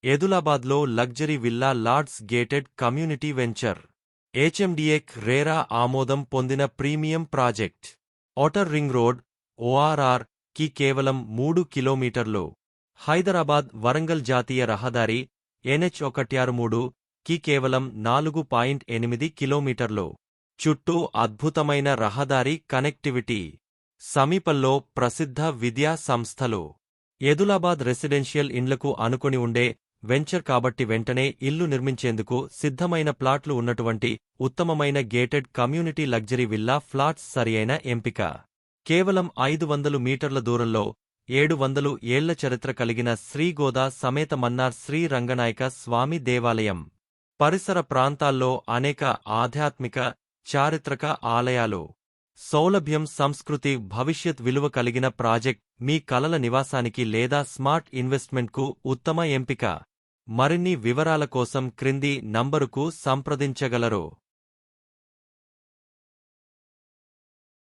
ఎదులాబాద్లో luxury villa లాడ్స్ gated community venture. హెచ్ఎండిఏక్ RERA ఆమోదం పొందిన premium project. Outer ring road, ORR కి కేవలం 3 కిలోమీటర్లు. హైదరాబాద్ వరంగల్ జాతీయ రహదారి NH163 కి కేవలం 4.8 కిలోమీటర్లు. చుట్టూ అద్భుతమైన రహదారి కనెక్టివిటీ. సమీపంలో ప్రసిద్ధ విద్యా సంస్థలు. ఎదులాబాద్ రెసిడెన్షియల్ ఇండ్లకు ఆనుకొని ఉండే వెంచర్ కాబట్టి వెంటనే ఇల్లు నిర్మించేందుకు సిద్ధమైన ప్లాట్లు ఉన్నటువంటి ఉత్తమమైన gated community luxury villa flats సరియైన ఎంపిక. కేవలం 500 మీటర్ల దూరంలో 700 ఏళ్ల చరిత్ర కలిగిన శ్రీగోదా సమేత మన్నార్ శ్రీ రంగనాయక స్వామి దేవాలయం. పరిసర ప్రాంతాల్లో అనేక ఆధ్యాత్మిక, చారిత్రక ఆలయాలు. సౌలభ్యం, సంస్కృతి, భవిష్యత్ విలువ కలిగిన ప్రాజెక్ట్ మీ కలల నివాసానికి లేదా స్మార్ట్ ఇన్వెస్ట్మెంట్కు ఉత్తమ ఎంపిక. మరిన్ని వివరాల కోసం క్రింది నంబరుకు సంప్రదించగలరు.